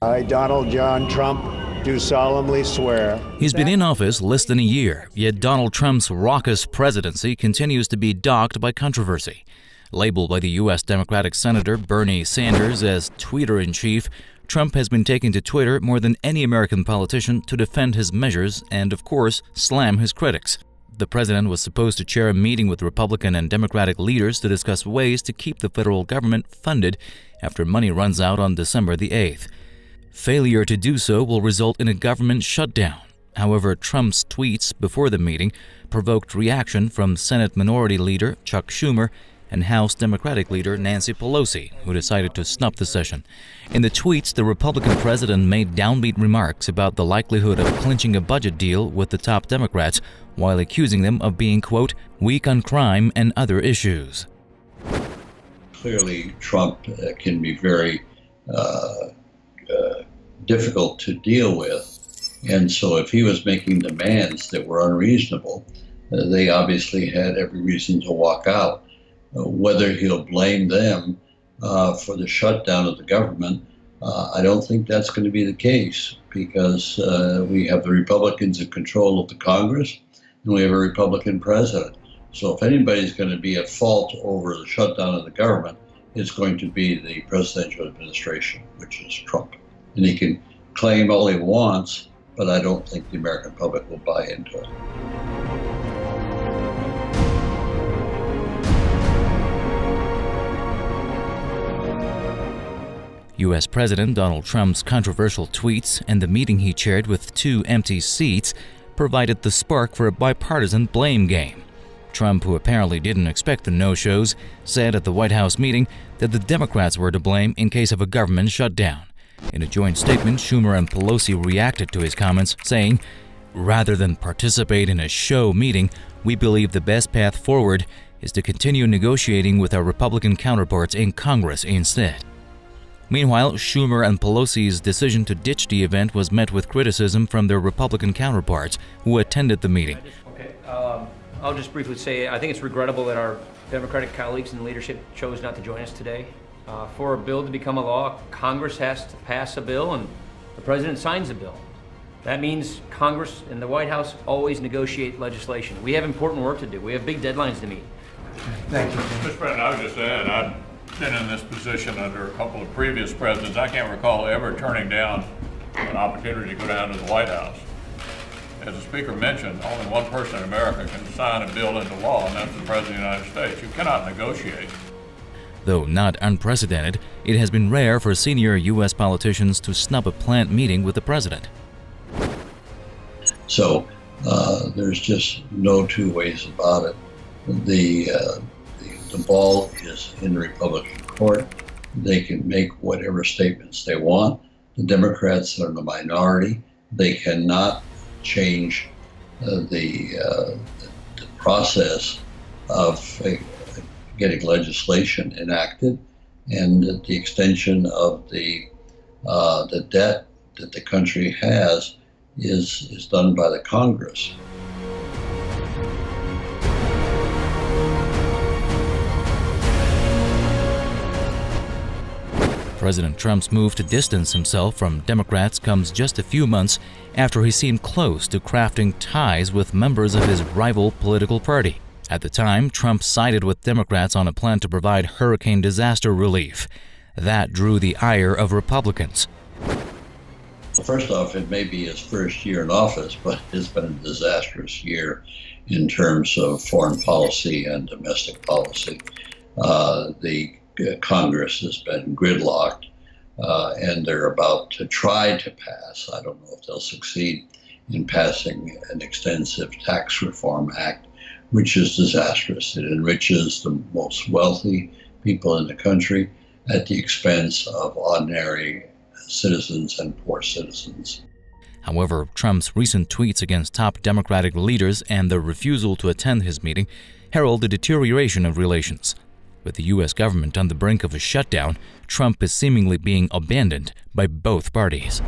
I, Donald John Trump, do solemnly swear. He's been in office less than a year, yet Donald Trump's raucous presidency continues to be dogged by controversy. Labeled by the U.S. Democratic Senator Bernie Sanders as tweeter-in-chief, Trump has been taking to Twitter more than any American politician to defend his measures and, of course, slam his critics. The president was supposed to chair a meeting with Republican and Democratic leaders to discuss ways to keep the federal government funded after money runs out on December the 8th. Failure to do so will result in a government shutdown. However, Trump's tweets before the meeting provoked reaction from Senate Minority Leader Chuck Schumer and House Democratic Leader Nancy Pelosi, who decided to snub the session. In the tweets, the Republican president made downbeat remarks about the likelihood of clinching a budget deal with the top Democrats, while accusing them of being, quote, weak on crime and other issues. Clearly, Trump can be very difficult to deal with. And so if he was making demands that were unreasonable, they obviously had every reason to walk out. Whether he'll blame them for the shutdown of the government, I don't think that's going to be the case, because we have the Republicans in control of the Congress and we have a Republican president. So if anybody's going to be at fault over the shutdown of the government, it's going to be the presidential administration, which is Trump. And he can claim all he wants, but I don't think the American public will buy into it. U.S. President Donald Trump's controversial tweets and the meeting he chaired with 2 empty seats provided the spark for a bipartisan blame game. Trump, who apparently didn't expect the no-shows, said at the White House meeting that the Democrats were to blame in case of a government shutdown. In a joint statement, Schumer and Pelosi reacted to his comments, saying, "Rather than participate in a show meeting, we believe the best path forward is to continue negotiating with our Republican counterparts in Congress instead." Meanwhile, Schumer and Pelosi's decision to ditch the event was met with criticism from their Republican counterparts who attended the meeting. I'll just briefly say I think it's regrettable that our Democratic colleagues in leadership chose not to join us today. For a bill to become a law, Congress has to pass a bill and the President signs a bill. That means Congress and the White House always negotiate legislation. We have important work to do. We have big deadlines to meet. Thank you. Mr. President, I was just saying, I've been in this position under a couple of previous presidents. I can't recall ever turning down an opportunity to go down to the White House. As the Speaker mentioned, only one person in America can sign a bill into law, and that's the President of the United States. You cannot negotiate. Though not unprecedented, it has been rare for senior U.S. politicians to snub a planned meeting with the president. So there's just no two ways about it. The ball is in the Republican court. They can make whatever statements they want. The Democrats are in the minority. They cannot change the process of getting legislation enacted, and the extension of the debt that the country has is done by the Congress. President Trump's move to distance himself from Democrats comes just a few months after he seemed close to crafting ties with members of his rival political party. At the time, Trump sided with Democrats on a plan to provide hurricane disaster relief. That drew the ire of Republicans. First off, it may be his first year in office, but it's been a disastrous year in terms of foreign policy and domestic policy. The Congress has been gridlocked, and they're about to try to pass, I don't know if they'll succeed, in passing an extensive tax reform act, which is disastrous. It enriches the most wealthy people in the country at the expense of ordinary citizens and poor citizens. However, Trump's recent tweets against top Democratic leaders and the refusal to attend his meeting herald the deterioration of relations. With the U.S. government on the brink of a shutdown, Trump is seemingly being abandoned by both parties.